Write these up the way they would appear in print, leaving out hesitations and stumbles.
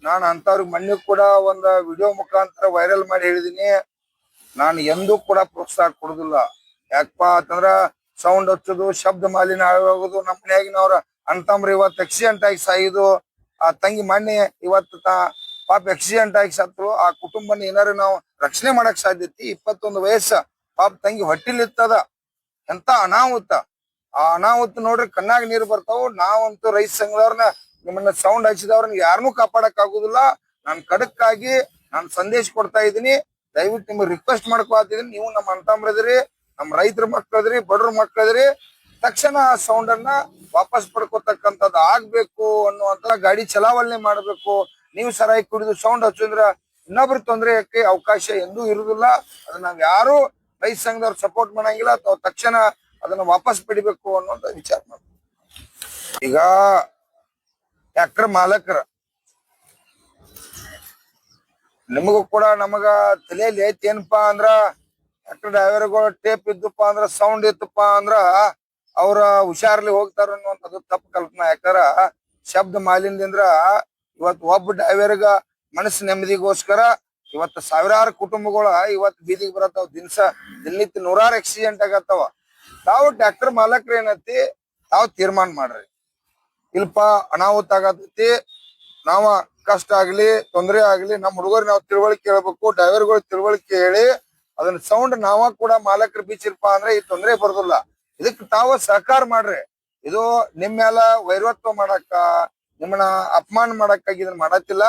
ನಾನು ಅಂತವ್ರಿಗೆ ಮೊನ್ನೆ ಕೂಡ ಒಂದ್ ವಿಡಿಯೋ ಮುಖಾಂತರ ವೈರಲ್ ಮಾಡಿ ಹೇಳಿದೀನಿ. ನಾನು ಎಂದೂ ಕೂಡ ಪ್ರೋತ್ಸಾಹ ಕೊಡುದಿಲ್ಲ. ಯಾಕಪ್ಪ ಅಂತಂದ್ರ ಸೌಂಡ್ ಹಚ್ಚೋದು, ಶಬ್ದ ಮಾಲಿನ್ಯ ಆಗೋದು, ನಮ್ಮ ಮನ್ಯಾಗಿನವ್ರ ಅಣ್ತಂಬ್ರಿ ಇವತ್ತು ಆಕ್ಸಿಡೆಂಟ್ ಆಗಿ ಸಾಯುದು. ಆ ತಂಗಿ ಮೊನ್ನೆ ಇವತ್ತು ಪಾಪ ಆಕ್ಸಿಡೆಂಟ್ ಆಗಿ ಸತ್ರು. ಆ ಕುಟುಂಬನ ಏನಾರು ನಾವು ರಕ್ಷಣೆ ಮಾಡಕ್ ಸಾಧ್ಯತಿ? 21 ವಯಸ್ಸ ಪಾಪ ತಂಗಿ ಹೊಟ್ಟಿಲಿತ್ತದ. ಎಂತ ಅನಾಹುತ! ಆ ಅನಾಹುತ ನೋಡ್ರಿ ಕಣ್ಣಾಗ ನೀರು ಬರ್ತಾವ. ನಾವಂತೂ ರೈತ ಸಂಘದವ್ರನ್ನ, ನಿಮ್ಮನ್ನ ಸೌಂಡ್ ಹಚ್ಚಿದವ್ರನ್ನ ಯಾರನ್ನೂ ಕಾಪಾಡಕ್ ಆಗುದಿಲ್ಲ. ನಾನ್ ಖಡಕ್ಕಾಗಿ ನಾನು ಸಂದೇಶ ಕೊಡ್ತಾ ಇದ್ದೀನಿ. ದಯವಿಟ್ಟು ನಿಮ್ಗೆ ರಿಕ್ವೆಸ್ಟ್ ಮಾಡ್ಕೊತಿದೀನಿ, ನೀವು ನಮ್ಮ ಅಣ್ತಂಬ್ರದ್ರಿ, ನಮ್ಮ ರೈತರ ಮಕ್ಕಳದ್ರಿ, ಬಡ್ರ ಮಕ್ಕಳದ್ರಿ, ತಕ್ಷಣ ಆ ಸೌಂಡ್ ಅನ್ನ ವಾಪಸ್ ಪಡ್ಕೋತಕ್ಕಂಥದ್ದು ಆಗ್ಬೇಕು ಅನ್ನುವಂತ ಗಾಡಿ ಚಲಾವಣೆ ಮಾಡ್ಬೇಕು. ನೀವು ಸರಾಯಿ ಕುಡಿದು ಸೌಂಡ್ ಹಚ್ಚಿದ್ರ ಇನ್ನೊಬ್ರ ತೊಂದರೆಕ್ಕೆ ಅವಕಾಶ ಎಂದೂ ಇರುದಿಲ್ಲ. ಅದನ್ನ ನಾವ್ ಯಾರು ರೈತ ಸಂಘದವ್ರು ಸಪೋರ್ಟ್ ಮಾಡಂಗಿಲ್ಲ. ಅಥವಾ ತಕ್ಷಣ ಅದನ್ನ ವಾಪಸ್ ಪಡಿಬೇಕು ಅನ್ನೋಂತ ವಿಚಾರ ಮಾಡ್ತೀವಿ. ಈಗ ಟ್ರ್ಯಾಕ್ಟರ್ ಮಾಲಕರ ನಿಮಗೂ ಕೂಡ ನಮಗ ತಲೆಯಲ್ಲಿ ಐತಿ ಏನಪ್ಪಾ ಅಂದ್ರ, ಟ್ರ್ಯಾಕ್ಟರ್ ಡ್ರೈವರ್ಗಳು ಟೇಪ್ ಇದ್ದಪ್ಪ ಅಂದ್ರ, ಸೌಂಡ್ ಇತ್ತಪ್ಪ ಅಂದ್ರ ಅವ್ರ ಹುಷಾರ್ಲಿ ಹೋಗ್ತಾರ ಅನ್ನುವಂಥದ್ದು ತಪ್ಪು ಕಲ್ಪನಾ. ಯಾಕಾರ ಶಬ್ದ ಮಾಲಿನ್ಯದಿಂದ ಇವತ್ತು ಒಬ್ಬ ಡ್ರೈವರ್ಗ ಮನಸ್ಸು ನೆಮ್ಮದಿಗೋಸ್ಕರ ಇವತ್ತು ಸಾವಿರಾರು ಕುಟುಂಬಗಳ ಇವತ್ತು ಬೀದಿಗೆ ಬರತ್ತಾವ. ದಿನನಿತ್ಯ ನೂರಾರು ಆಕ್ಸಿಡೆಂಟ್ ಆಗತ್ತಾವ. ತಾವು ಟ್ರ್ಯಾಕ್ಟರ್ ಮಾಲಕರು ಏನೈತಿ, ತಾವು ತೀರ್ಮಾನ ಮಾಡ್ರಿ. ಇಲ್ಪ ಅನಾಹುತ ಆಗತೈತಿ, ನಾವ ಕಷ್ಟ ಆಗ್ಲಿ ತೊಂದರೆ ಆಗ್ಲಿ ನಮ್ಮ ಹುಡುಗರು ನಾವು ತಿಳುವಳಿಕೆ ಹೇಳ್ಬೇಕು, ಡ್ರೈವರ್ಗಳು ತಿಳುವಳಿಕೆ ಹೇಳಿ ಅದನ್ನ ಸೌಂಡ್ ನಾವ ಕೂಡ ಮಾಲಕರು ಬೀಚಿರ್ಪ ಅಂದ್ರೆ ಈ ತೊಂದರೆ ಬರೋದಿಲ್ಲ. ಇದಕ್ಕೆ ತಾವು ಸಹಕಾರ ಮಾಡ್ರಿ. ಇದು ನಿಮ್ ಮ್ಯಾಲ ವೈರತ್ವ ಮಾಡಕ್ಕ, ನಿಮ್ಮನ್ನ ಅಪಮಾನ ಮಾಡಕ್ಕಾಗಿ ಇದನ್ನ ಮಾಡತ್ತಿಲ್ಲ.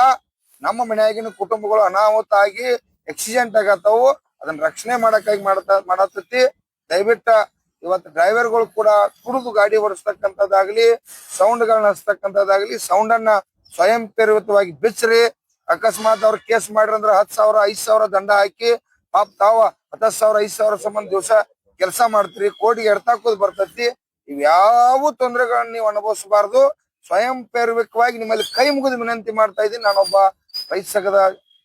ನಮ್ಮ ಮನೆಯಾಗಿನ ಕುಟುಂಬಗಳು ಅನಾಹುತ ಆಗಿ ಆಕ್ಸಿಡೆಂಟ್ ಆಗತ್ತಾವು. ಅದನ್ನ ರಕ್ಷಣೆ ಮಾಡಕ್ಕಾಗಿ ಮಾಡತೈತಿ. ದಯವಿಟ್ಟ ಇವತ್ತು ಡ್ರೈವರ್ಗಳು ಕೂಡ ಕುಡಿದು ಗಾಡಿ ಓಡಿಸ್ತಕ್ಕಂಥದ್ದಾಗ್ಲಿ, ಸೌಂಡ್ ಗಳನ್ನ ಹಚ್ತಕ್ಕಂಥದ್ದಾಗ್ಲಿ, ಸೌಂಡ್ ಅನ್ನ ಸ್ವಯಂ ಪ್ರೇರಿತವಾಗಿ ಬಿಚ್ಚ್ರಿ. ಅಕಸ್ಮಾತ್ ಅವ್ರ ಕೇಸ್ ಮಾಡ್ರಿ ಅಂದ್ರ 10,000 5,000 ದಂಡ ಹಾಕಿ ಪಾಪ ತಾವ 10,000 5,000 ಸಂಬಂಧ ದಿವಸ ಕೆಲಸ ಮಾಡ್ತೀರಿ. ಕೋಟಿಗೆ ಎಡ್ತಾಕೋದ್ ಬರ್ತೈತಿ. ಇವ್ಯಾವ ತೊಂದರೆಗಳನ್ನ ನೀವು ಅನುಭವಿಸಬಾರ್ದು. ಸ್ವಯಂ ಪ್ರೇರಿತವಾಗಿ ನಿಮ್ಮಲ್ಲಿ ಕೈ ಮುಗಿದು ವಿನಂತಿ ಮಾಡ್ತಾ ಇದ್ದೀನಿ. ನಾನೊಬ್ಬ ರೈತ ಸಂಘದ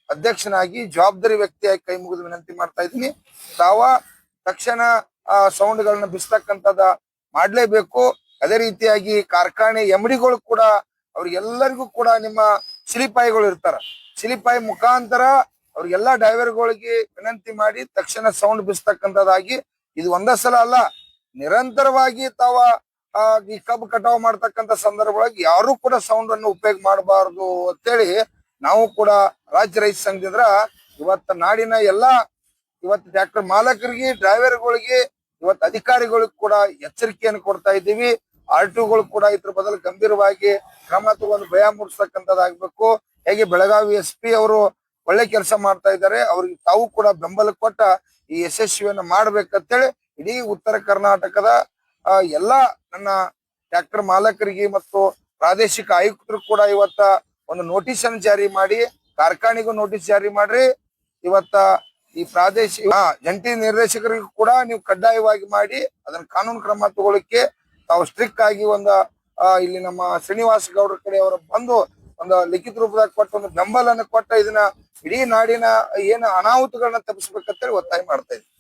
ಅಧ್ಯಕ್ಷನಾಗಿ ಜವಾಬ್ದಾರಿ ವ್ಯಕ್ತಿಯಾಗಿ ಕೈ ಮುಗಿದು ವಿನಂತಿ ಮಾಡ್ತಾ ಇದ್ದೀನಿ. ತಾವ ತಕ್ಷಣ ಆ ಸೌಂಡ್ ಗಳನ್ನ ಬಿಸ್ತಕ್ಕಂಥದ ಮಾಡ್ಲೇಬೇಕು. ಅದೇ ರೀತಿಯಾಗಿ ಕಾರ್ಖಾನೆ ಎಮ್ಡಿಗಳು ಕೂಡ ಅವ್ರಿಗೆಲ್ಲರಿಗೂ ಕೂಡ ನಿಮ್ಮ ಸಿಲಿಪಾಯಿಗಳು ಇರ್ತಾರ. ಸಿಲಿಪಾಯಿ ಮುಖಾಂತರ ಅವ್ರಿಗೆಲ್ಲಾ ಡ್ರೈವರ್ಗಳಿಗೆ ವಿನಂತಿ ಮಾಡಿ ತಕ್ಷಣ ಸೌಂಡ್ ಬಿಸ್ತಕ್ಕಂಥದ್ದಾಗಿ, ಇದು ಒಂದೇ ಸಲ ಅಲ್ಲ, ನಿರಂತರವಾಗಿ ತಾವ ಈ ಕಬ್ಬು ಕಟಾವು ಮಾಡ್ತಕ್ಕಂಥ ಸಂದರ್ಭದೊಳಗೆ ಯಾರು ಕೂಡ ಸೌಂಡ್ ಅನ್ನು ಉಪಯೋಗ ಮಾಡಬಾರ್ದು ಅಂತೇಳಿ ನಾವು ಕೂಡ ರಾಜ್ಯ ರೈತ ಸಂಘದಿಂದ ಇವತ್ತು ನಾಡಿನ ಎಲ್ಲಾ ಇವತ್ತು ಟ್ರ್ಯಾಕ್ಟರ್ ಮಾಲಕರಿಗೆ, ಡ್ರೈವರ್ಗಳಿಗೆ, ಇವತ್ತು ಅಧಿಕಾರಿಗಳಿಗೆ ಕೂಡ ಎಚ್ಚರಿಕೆಯನ್ನು ಕೊಡ್ತಾ ಇದ್ದೀವಿ. ಆರ್ಟಿಒಗಳು ಕೂಡ ಇದ್ರ ಬದಲು ಗಂಭೀರವಾಗಿ ಕ್ರಮ ತಗೊಂಡು ಭಯ ಮೂಡಿಸ್ತಕ್ಕಂಥದ್ದಾಗ್ಬೇಕು. ಹೇಗೆ ಬೆಳಗಾವಿ SP ಅವರು ಒಳ್ಳೆ ಕೆಲಸ ಮಾಡ್ತಾ ಇದ್ದಾರೆ, ಅವ್ರಿಗೆ ತಾವು ಕೂಡ ಬೆಂಬಲ ಕೊಟ್ಟ ಈ ಯಶಸ್ವಿಯನ್ನ ಮಾಡ್ಬೇಕಂತೇಳಿ ಇಡೀ ಉತ್ತರ ಕರ್ನಾಟಕದ ಎಲ್ಲಾ ನನ್ನ ಟ್ರ್ಯಾಕ್ಟರ್ ಮಾಲಕರಿಗೆ ಮತ್ತು ಪ್ರಾದೇಶಿಕ ಆಯುಕ್ತರು ಕೂಡ ಇವತ್ತ ಒಂದು ನೋಟಿಸ್ ಅನ್ನು ಜಾರಿ ಮಾಡಿ, ಕಾರ್ಖಾನೆಗೂ ನೋಟಿಸ್ ಜಾರಿ ಮಾಡ್ರಿ. ಇವತ್ತ ಈ ಪ್ರಾದೇಶಿಕ ಜಂಟಿ ನಿರ್ದೇಶಕರಿಗೂ ಕೂಡ ನೀವು ಕಡ್ಡಾಯವಾಗಿ ಮಾಡಿ ಅದನ್ನ ಕಾನೂನು ಕ್ರಮ ತಗೊಳ್ಳಿಕ್ಕೆ ತಾವು ಸ್ಟ್ರಿಕ್ಟ್ ಆಗಿ ಇಲ್ಲಿ ನಮ್ಮ ಶ್ರೀನಿವಾಸ ಗೌಡ್ರ ಕಡೆ ಅವರು ಬಂದು ಒಂದು ಲಿಖಿತ ರೂಪದಾಗ ಕೊಟ್ಟ ಒಂದು ಬೆಂಬಲನ್ನು ಕೊಟ್ಟ ಇದನ್ನ ಇಡೀ ನಾಡಿನ ಏನು ಅನಾಹುತಗಳನ್ನ ತಪ್ಪಿಸ್ಬೇಕಂತೇಳಿ ಒತ್ತಾಯ ಮಾಡ್ತಾ ಇದ್ದೀವಿ.